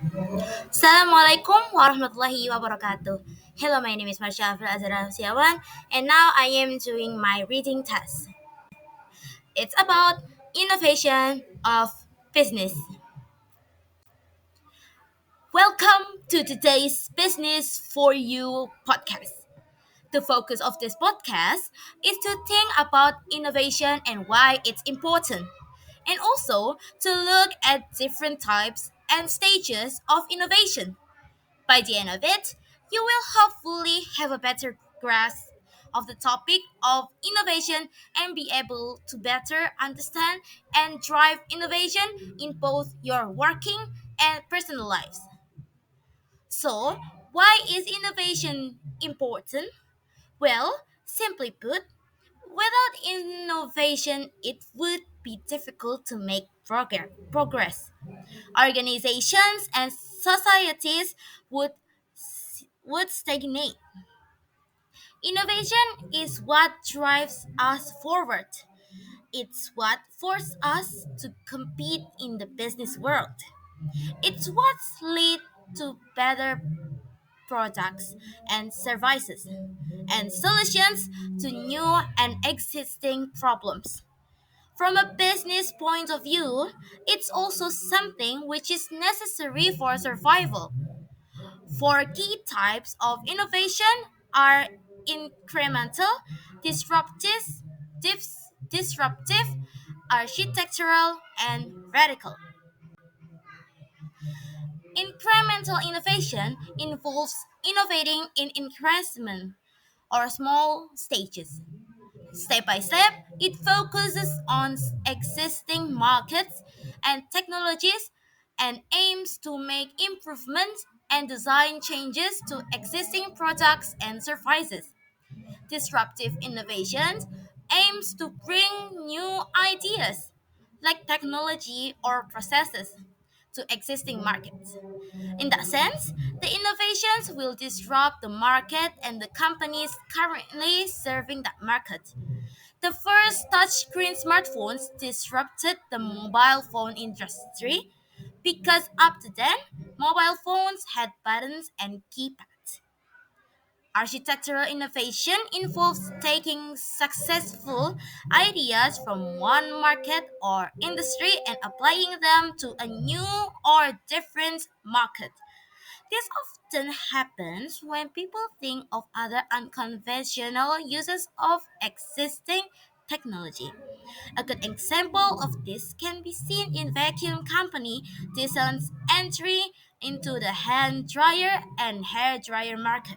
Assalamualaikum warahmatullahi wabarakatuh. Hello, my name is Marsha and now I am doing my reading test. It's about innovation of business. Welcome to today's Business for You podcast. The focus of this podcast is to think about innovation and why it's important, and also to look at different types and stages of innovation. By the end of it, you will hopefully have a better grasp of the topic of innovation and be able to better understand and drive innovation in both your working and personal lives. So, why is innovation important? Well, simply put, without innovation, it would be difficult to make progress. Organizations and societies would stagnate. Innovation is what drives us forward. It's what forces us to compete in the business world. It's what's lead to better products and services and solutions to new and existing problems. From a business point of view, it's also something which is necessary for survival. Four key types of innovation are incremental, disruptive, disruptive, architectural, and radical. Incremental innovation involves innovating in increment or small stages. Step by step, it focuses on existing markets and technologies and aims to make improvements and design changes to existing products and services. Disruptive innovations aims to bring new ideas like technology or processes to existing markets. In that sense, the innovations will disrupt the market and the companies currently serving that market. The first touchscreen smartphones disrupted the mobile phone industry because up to then, mobile phones had buttons and keypads. Architectural innovation involves taking successful ideas from one market or industry and applying them to a new or different market. This often happens when people think of other unconventional uses of existing technology. A good example of this can be seen in vacuum company Dyson's entry into the hand dryer and hair dryer market.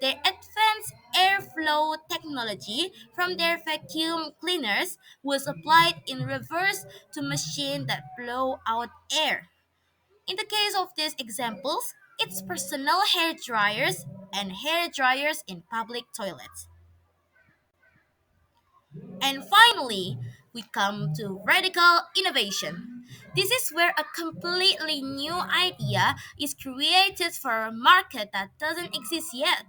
Their advanced airflow technology from their vacuum cleaners was applied in reverse to machines that blow out air. In the case of these examples, it's personal hair dryers and hair dryers in public toilets. And finally, we come to radical innovation. This is where a completely new idea is created for a market that doesn't exist yet.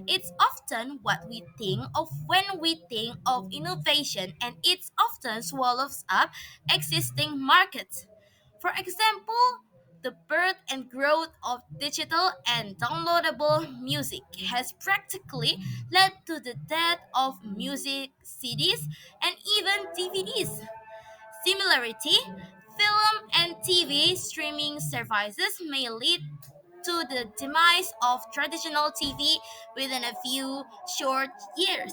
It's often what we think of when we think of innovation, and it often swallows up existing markets. For example, the birth and growth of digital and downloadable music has practically led to the death of music CDs and even DVDs. Similarity, film and TV streaming services may lead to the demise of traditional TV within a few short years.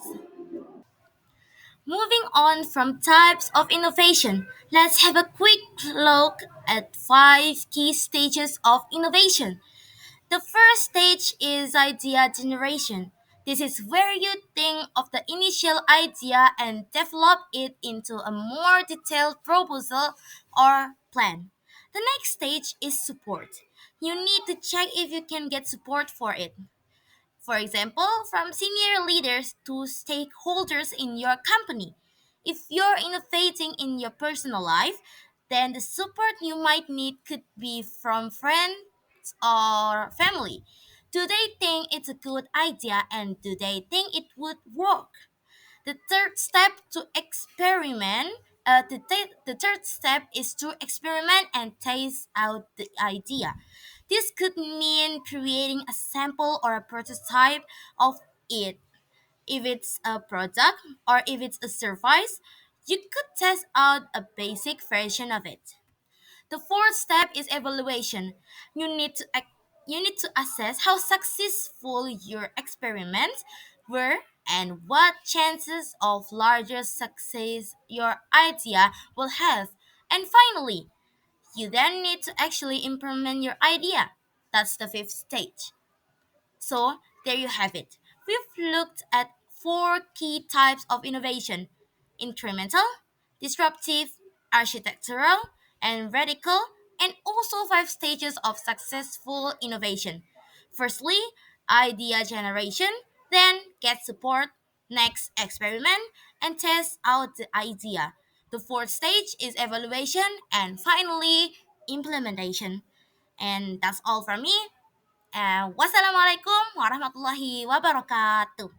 Moving on from types of innovation, let's have a quick look at five key stages of innovation. The first stage is idea generation. This is where you think of the initial idea and develop it into a more detailed proposal or plan. The next stage is support. You need to check if you can get support for it. For example, from senior leaders to stakeholders in your company. If you're innovating in your personal life, then the support you might need could be from friends or family. Do they think it's a good idea and do they think it would work? The third step to experiment The third step is to experiment and test out the idea. This could mean creating a sample or a prototype of it. If it's a product or if it's a service, you could test out a basic version of it. The fourth step is evaluation. You need to you need to assess how successful your experiments were and what chances of larger success your idea will have. And finally, you then need to actually implement your idea. That's the fifth stage. So, there you have it. We've looked at four key types of innovation: incremental, disruptive, architectural, and radical, and also five stages of successful innovation. Firstly, idea generation, then get support, next, experiment, and test out the idea. The fourth stage is evaluation, and finally, implementation. And that's all from me. Wassalamualaikum warahmatullahi wabarakatuh.